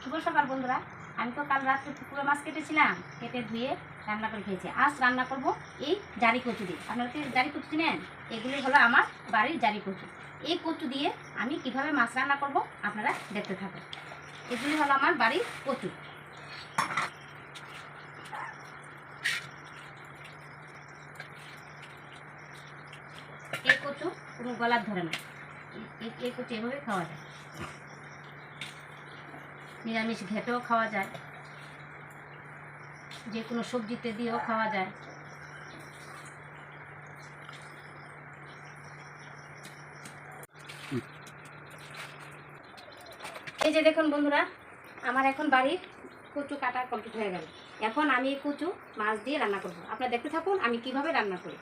শুভ সকাল বন্ধুরা। আমি তো কাল রাত্রে পুকুরে মাছ কেটেছিলাম, কেটে ধুয়ে রান্না করে খেয়েছি। আজ রান্না করব এই জারি কচু দিয়ে। আপনারা কি জারি কচু চিনেন? এগুলি হলো আমার বাড়ির জারি কচু। এই কচু দিয়ে আমি কিভাবে মাছ রান্না করব আপনারা দেখতে থাকুন। এগুলি হলো আমার বাড়ির কচু। এই কচু কোনো গলার ধরে না, এই কচু এভাবে খাওয়া যায়। নিরামিষ ঘেটেও খাওয়া যায়, যে কোনো সবজিতে দিয়েও খাওয়া যায়। এই যে দেখুন বন্ধুরা, আমার এখন বাড়ির কচু কাটা কমপ্লিট হয়ে গেল। এখন আমি এই কচু মাছ দিয়ে রান্না করব। আপনারা দেখতে থাকুন আমি কিভাবে রান্না করি।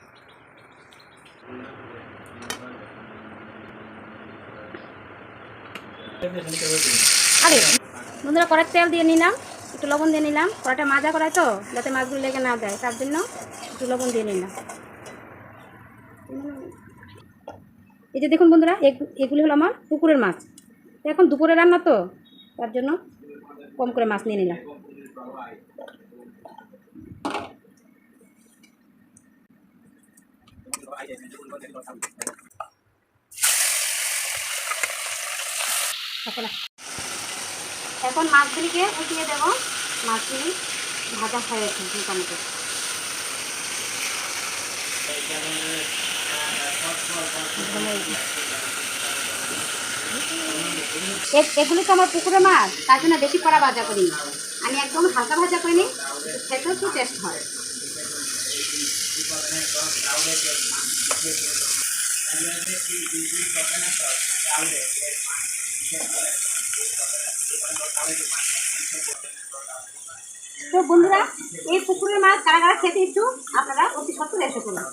আরে বন্ধুরা, কড়াই তেল দিয়ে নিলাম, একটু লবণ দিয়ে নিলাম। কড়াইটা মাজা করায় তো, যাতে মাছগুলো লেগে না দেয়, তার জন্য একটু লবণ দিয়ে নিলাম। এই যে দেখুন বন্ধুরা, এগুলি হলো আমার পুকুরের মাছ। এখন দুপুরে রান্না তো, তার জন্য কম করে মাছ নিয়ে নিলাম। এখন মাছগুলিকে উঠিয়ে দেবো। মাছগুলি ভাজা হয়ে গেছে মোটামুটি। এগুলি তো আমার পুকুরের মাছ, তার জন্য বেশি কড়া ভাজা করি। আমি একদম হালকা ভাজা করিনি, খেতেও একটু টেস্ট হয়। তো বন্ধুরা, এই পুকুরের মাছ কারা কারা খেতে ইচ্ছুক আপনারা অতি সত্ত্বর এসে করুন।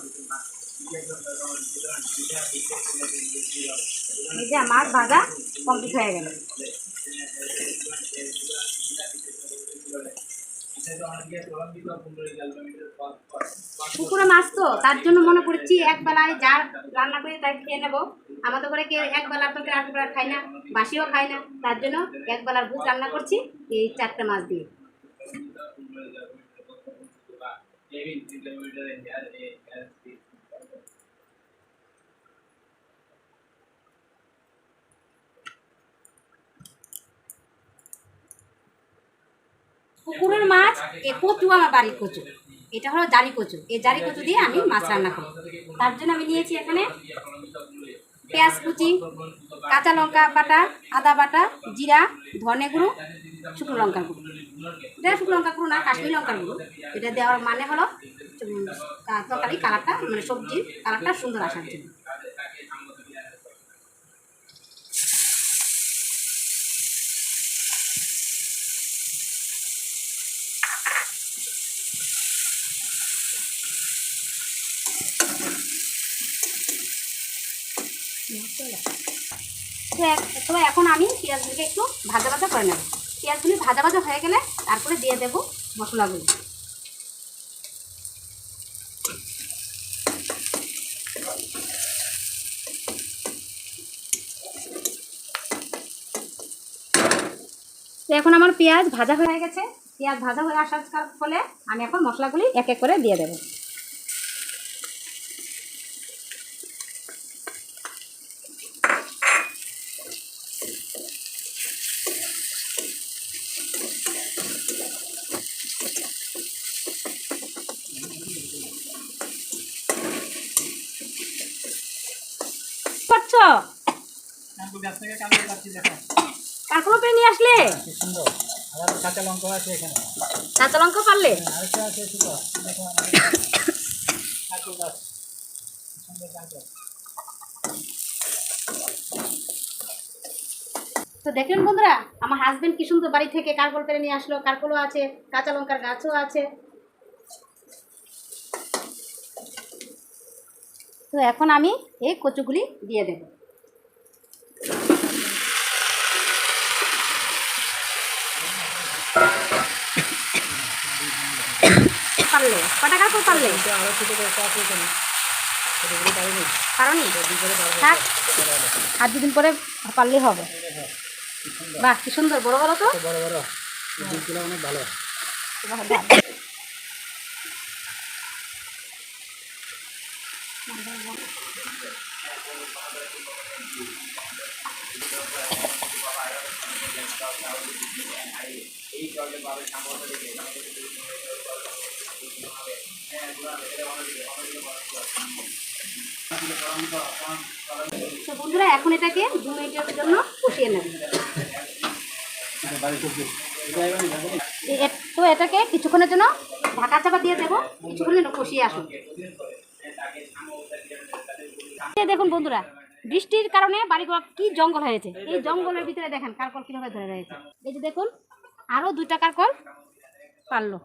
এই যে মাছ ভাজা কমপ্লিট হয়ে গেল। পুকুরে মাছ তো, তার জন্য মনে করছি একবেলায় যা রান্না করে তাই খেয়ে নেবো। আমাদের করে কেউ একবেলার তো একবেলা খায় না, বাসিও খায় না, তার জন্য একবেলার ভোজ রান্না করছি এই 4টে মাছ দিয়ে। পুকুরের মাছ, এ কচু আমার বাড়ির কচু। এটা হলো জারি কচু। এই জারি কচু দিয়ে আমি মাছ রান্না করি। তার জন্য আমি নিয়েছি এখানে পেঁয়াজ কুচি, কাঁচা লঙ্কা বাটা, আদা বাটা, জিরা, ধনে গুঁড়ো, শুকনো লঙ্কার গুঁড়ো। এটা শুকনো লঙ্কা গুঁড়ো না, কাশ্মীরি লঙ্কার গুঁড়ো। এটা দেওয়ার মানে হলো তরকারি কালারটা, মানে সবজির কালারটা সুন্দর আসার জন্য। তো এখন আমি পেঁয়াজগুলিকে একটু ভাজা ভাজা করে নেব। পেঁয়াজগুলি ভাজা ভাজা হয়ে গেলে তারপরে দিয়ে দেব মশলাগুলি। তো এখন আমার পেঁয়াজ ভাজা হয়ে গেছে। পেঁয়াজ ভাজা হয়ে আসার ফলে আমি এখন মশলাগুলি এক এক করে দিয়ে দেব। কারকুলো পেয়ে নিয়ে আসলে কাঁচা লঙ্কা আছে এখানে, কাঁচা লঙ্কা পারলে তো দেখলেন বন্ধুরা, আমার হাজবেন্ড কি সুন্দর বাড়ি থেকে কারকল পেরে নিয়ে আসলো। কারকলও আছে, কাঁচা লঙ্কার গাছও আছে। তো এখন আমি এই কচুগুলি দিয়ে দেব। পারলে কটা কারকল পারলে? কারণ থাক, আর 2 দিন পরে পারলেই হবে। বাহ কি সুন্দর বড় বড় তো বড় বড় জিনিসগুলো অনেক ভালো। তো বন্ধুরা এখন এটাকে 2 মিনিটের জন্য কষিয়ে নেব। তো এটাকে কিছুক্ষণের জন্য ঢাকা চাপা দিয়ে দেবো, কিছুক্ষণের জন্য কষিয়ে আসুন। দেখুন বন্ধুরা, বৃষ্টির কারণে বাড়িঘর কি জঙ্গল হয়েছে। এই জঙ্গলের ভিতরে দেখেন কারকল কিভাবে ধরে রয়েছে। এই যে দেখুন আরো 2টা কারকল পারলো।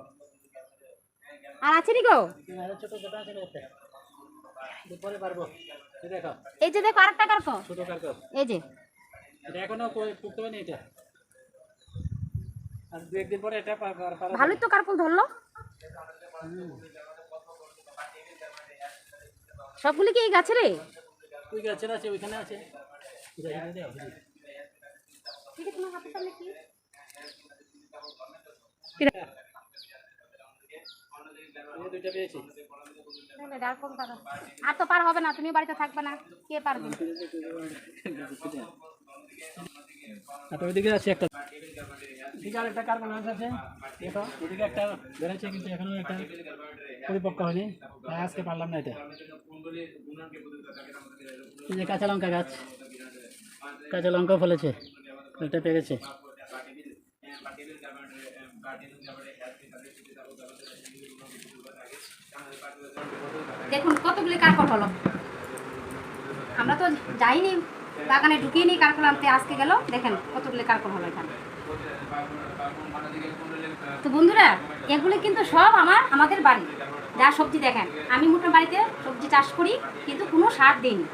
আর আছে নি গো? এই যে দেখো আরেকটা কারকল, এই যে এখনো টুকতে হয়নি এটা, আর 2-1 দিন পরে এটা ভালোই তো কারকল ধরলো। সবগুলি কি এই গাছের? ওই গাছের আছে, ওইখানে আছে। আর তো পার হবে না, তুমি বাড়িতে থাকবে না, কে পারবে? ওইদিকে আছে একটা, এদিকে আরেকটা কার্বন আছে, দেখো ওইদিকে একটা বেড়েছে কিন্তু এখনো একটা পরিপক্ক হয়নি, তাই আজকে পারলাম না এটা। এই যে কাঁচা লঙ্কা গাছ, কাঁচা লঙ্কা ফলেছে, এটা পেরেছে। দেখুন কতগুলি কারকল হলো। আমরা তো যাইনি বাগানে, ঢুকিয়ে নি কারকল আনতে, আজকে গেল দেখেন কতগুলি কারকল হলো এখানে। তো বন্ধুরা এগুলি কিন্তু সব আমাদের বাড়ি যা সবজি দেখেন, আমি মোটা বাড়িতে সবজি চাষ করি কিন্তু কোনো সার দিইনি,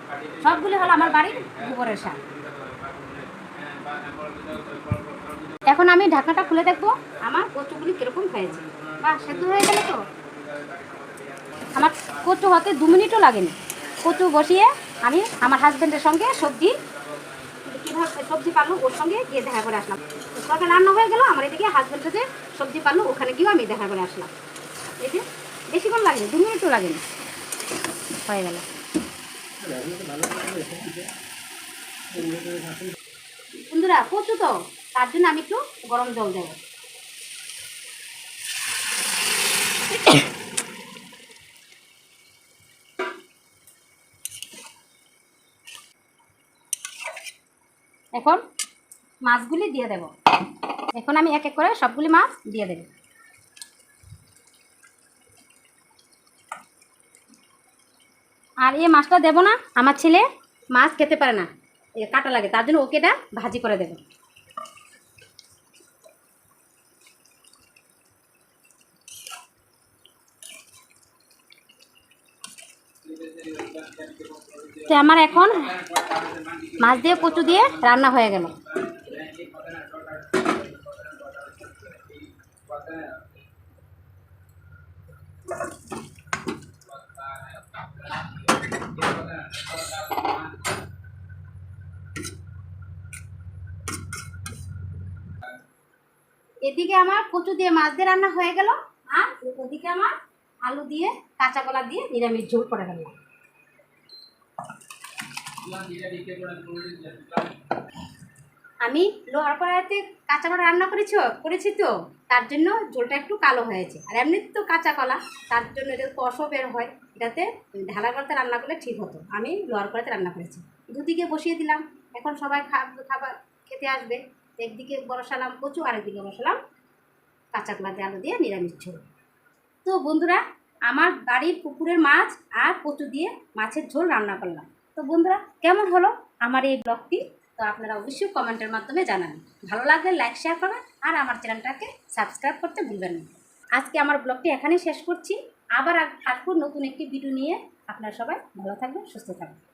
সবগুলি হলো আমার বাড়ির গোবরের সার। এখন আমি ঢাকনাটা খুলে দেখবো আমার কচুগুলি কিরকম হয়েছে। বা সেদ্ধ হয়ে গেল তো। আমার কচু হতে 2 মিনিটও লাগেনি। কচু বসিয়ে আমি আমার হাজব্যান্ডের সঙ্গে কীভাবে সবজি পারলো ওর সঙ্গে গিয়ে দেখা করে আসলাম। সকালে রান্না হয়ে গেল, আমার এদিকে হাজব্যান্ডের যে সবজি পারলো ওখানে গিয়েও আমি দেখা করে আসলাম। এই যে বেশিক্ষণ লাগেনি, 2 মিনিটও লাগেনি, হয়ে গেল। বন্ধুরা কচু তো তার জন্য আমি একটু গরম জল দেবো। এখন মাছগুলি দিয়ে দেব। এখন আমি এক এক করে সবগুলি মাছ দিয়ে দেব। আর এই মাছটা দেব না, আমার ছেলে মাছ খেতে পারে না, কাটা লাগে, তার জন্য ওকে এটা ভাজি করে দেব। তো আমার এখন মাছ দিয়ে কচু দিয়ে রান্না হয়ে গেল। এদিকে আমার কচু দিয়ে মাছ দিয়ে রান্না হয়ে গেল, আর ওদিকে আমার আলু দিয়ে কাঁচা কলা দিয়ে নিরামিষ ঝোল করে ফেললাম। আমি লোহার কড়াইতে কাঁচা কলা রান্না করেছি তো তার জন্য ঝোলটা একটু কালো হয়েছে। আর এমনি তো কাঁচা কলা, তার জন্য এটা কষও বের হয়, এটাতে ঢালা কড়াইতে রান্না করলে ঠিক হতো। আমি লোহার কড়াইতে রান্না করেছি। দুদিকে বসিয়ে দিলাম, এখন সবাই খাবার খেতে আসবে। একদিকে বসালাম কচু, আরেকদিকে বসালাম কাঁচা কলা দিয়ে আলু দিয়ে নিরামিষ ঝোল। তো বন্ধুরা আমার বাড়ির পুকুরের মাছ আর কচু দিয়ে মাছের ঝোল রান্না করলাম। তো বন্ধুরা কেমন হলো আমার এই ব্লগটি, তো আপনারা অবশ্যই কমেন্টের মাধ্যমে জানাবেন। ভালো লাগলে লাইক শেয়ার করবেন আর আমার চ্যানেলটাকে সাবস্ক্রাইব করতে ভুলবেন না। আজকে আমার ব্লগটি এখানেই শেষ করছি। আবার আসবো নতুন একটি ভিডিও নিয়ে। আপনারা সবাই ভালো থাকবেন, সুস্থ থাকবেন।